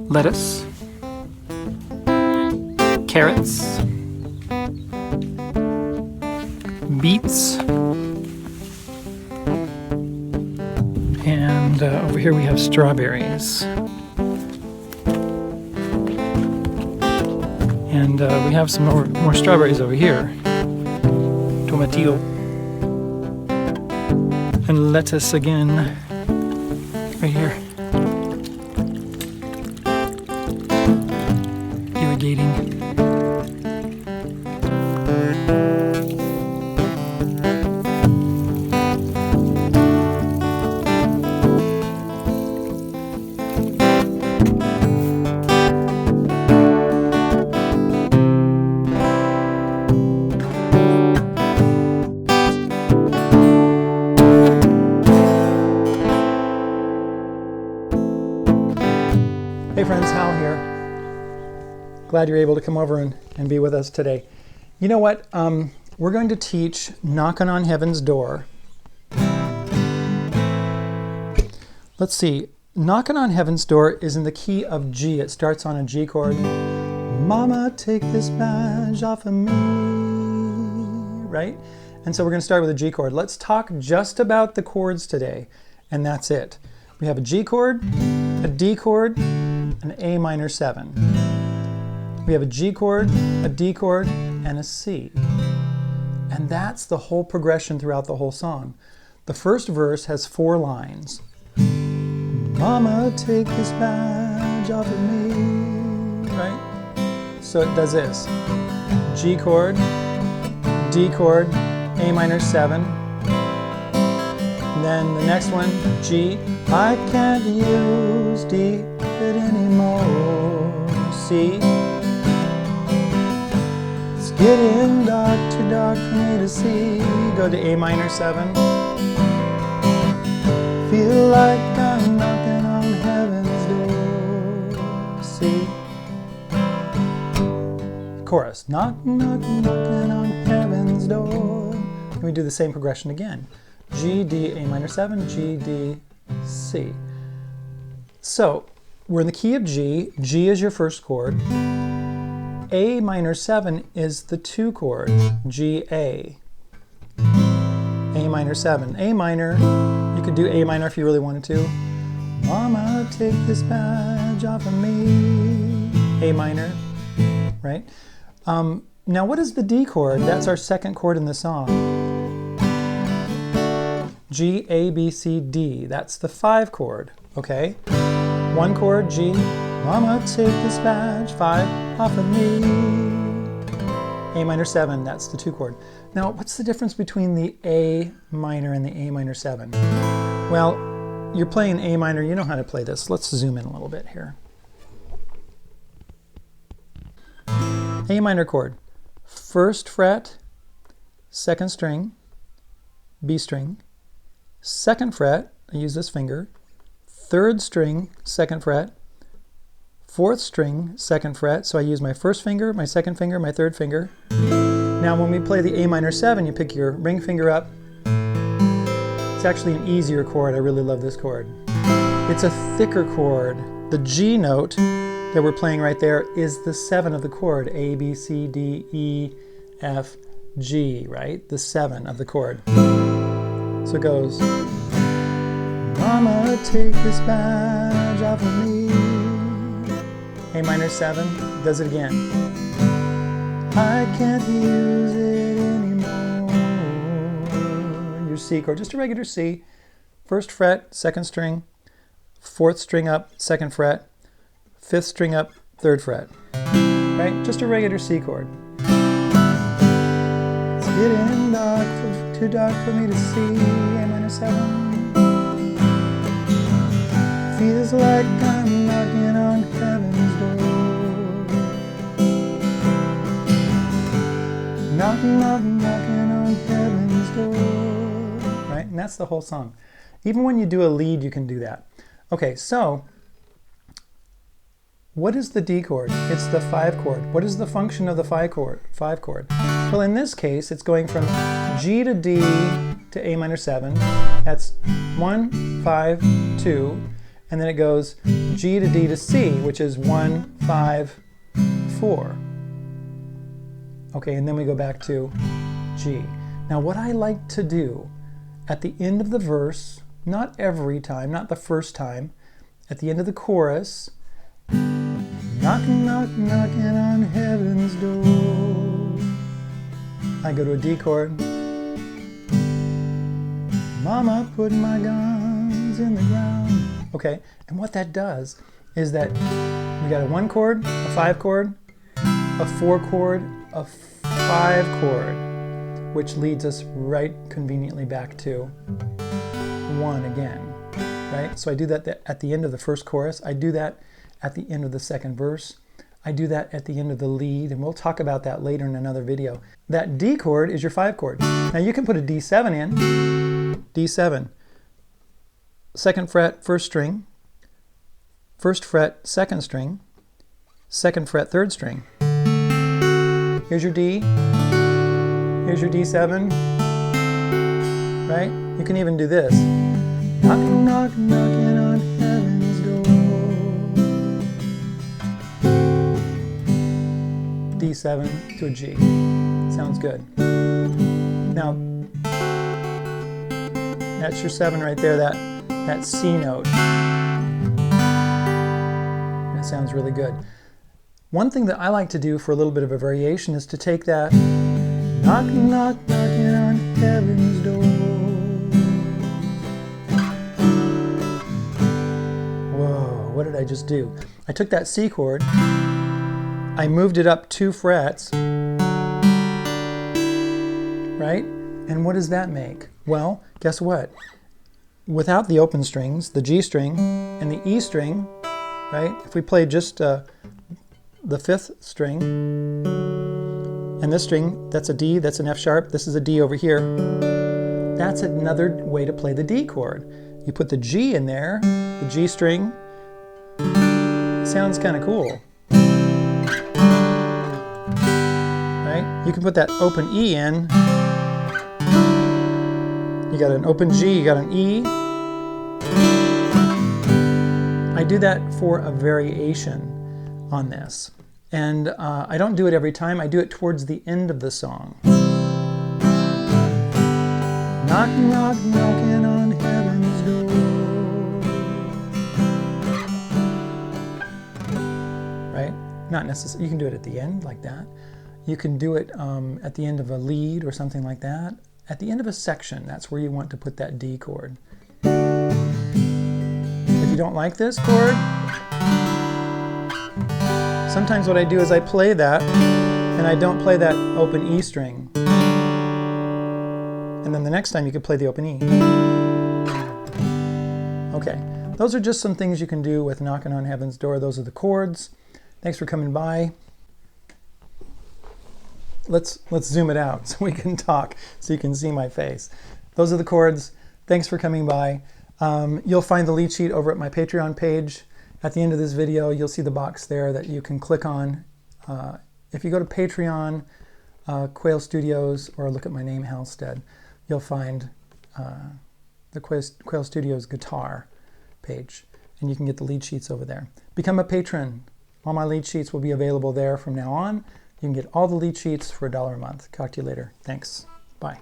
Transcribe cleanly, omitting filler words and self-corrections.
lettuce, carrots, beets, and over here we have strawberries. And we have some more strawberries over here. Tomatillo. And lettuce again, right here. Irrigating. Hey friends, Hal here. Glad you're able to come over and be with us today. You know what? We're going to teach Knockin' on Heaven's Door. Let's see. Knockin' on Heaven's Door is in the key of G. It starts on a G chord. Mama, take this badge off of me. Right? And so we're going to start with a G chord. Let's talk just about the chords today, and that's it. We have a G chord, a D chord, an A minor 7. We have a G chord, a D chord, and a C. And that's the whole progression throughout the whole song. The first verse has 4 lines. Mama, take this badge off of me. Right? So it does this. G chord, D chord, A minor 7. And then the next one, G. I can't use D it anymore. C. It's getting dark, too dark for me to see. Go to A minor 7. Feel like I'm knocking on heaven's door. C. Chorus. Knock, knock, knocking on heaven's door. And we do the same progression again. G, D, A minor 7, G, D, C. So, we're in the key of G. G is your first chord. A minor 7 is the 2 chord, G, A. A minor 7. A minor, you could do A minor if you really wanted to. Mama, take this badge off of me. A minor, right? Now what is the D chord? That's our second chord in the song. G, A, B, C, D. That's the 5 chord, okay? 1 chord, G. Mama, take this badge, 5, off of me. A minor 7, that's the 2 chord. Now, what's the difference between the A minor and the A minor 7? Well, you're playing A minor, you know how to play this. Let's zoom in a little bit here. A minor chord. 1st fret, 2nd string, B string. 2nd fret, I use this finger, 3rd string, 2nd fret, 4th string, 2nd fret, so I use my 1st finger, my 2nd finger, my 3rd finger. Now when we play the A minor 7, you pick your ring finger up. It's actually an easier chord. I really love this chord. It's a thicker chord. The G note that we're playing right there is the 7 of the chord. A, B, C, D, E, F, G, right? The 7 of the chord. So it goes, Mama, take this badge off of me. A minor 7, does it again. I can't use it anymore. Your C chord, just a regular C. 1st fret, 2nd string, 4th string up, 2nd fret, 5th string up, 3rd fret. Right? Just a regular C chord. It's getting dark, too dark for me to see. A minor 7. Feels like I'm knocking on heaven's door. Knocking, knocking, knocking on heaven's door. Right? And that's the whole song. Even when you do a lead, you can do that. Okay, so what is the D chord? It's the 5 chord. What is the function of the 5 chord? Well, in this case, it's going from G to D to A minor 7. That's 1, 5, 2. and then it goes G to D to C, which is 1, 5, 4. Okay, and then we go back to G. Now what I like to do at the end of the verse, not every time, not the first time, at the end of the chorus, knockin', knockin', knockin' on heaven's door. I go to a D chord. Mama put my guns in the ground. Okay, and what that does is that we got a 1 chord, a 5 chord, a 4 chord, a 5 chord, which leads us right conveniently back to 1 again, right? So I do that at the end of the first chorus. I do that at the end of the second verse. I do that at the end of the lead, and we'll talk about that later in another video. That D chord is your 5 chord. Now you can put a D7 in. D7. 2nd fret, 1st string. 1st fret, 2nd string. 2nd fret, 3rd string. Here's your D. Here's your D7. Right? You can even do this. Knockin', knockin', knockin' on heaven's door. D7 to a G. Sounds good. Now, that's your 7 right there, that C note. That sounds really good. One thing that I like to do for a little bit of a variation is to take that knockin', knockin', knockin' on heaven's door. Whoa, what did I just do? I took that C chord, I moved it up 2 frets, right? And what does that make? Well, guess what? Without the open strings, the G string and the E string, right? If we play just the 5th string, and this string, that's a D, that's an F sharp, this is a D over here. That's another way to play the D chord. You put the G in there, the G string. Sounds kind of cool. Right? You can put that open E in. You got an open G, you got an E. I do that for a variation on this. And I don't do it every time, I do it towards the end of the song. Knockin', knockin', knockin' on heaven's door. Right? Not necessarily, you can do it at the end like that. You can do it at the end of a lead or something like that. At the end of a section, that's where you want to put that D chord. If you don't like this chord, sometimes what I do is I play that, and I don't play that open E string. And then the next time you could play the open E. Okay, those are just some things you can do with Knockin' on Heaven's Door. Those are the chords. Thanks for coming by. Let's zoom it out so we can talk, so you can see my face. Those are the chords. Thanks for coming by. You'll find the lead sheet over at my Patreon page. At the end of this video, you'll see the box there that you can click on. If you go to Patreon, Quail Studios, or look at my name, Hal Stead, you'll find the Quail Studios guitar page, and you can get the lead sheets over there. Become a patron. All my lead sheets will be available there from now on. You can get all the lead sheets for $1 a month. Talk to you later. Thanks. Bye.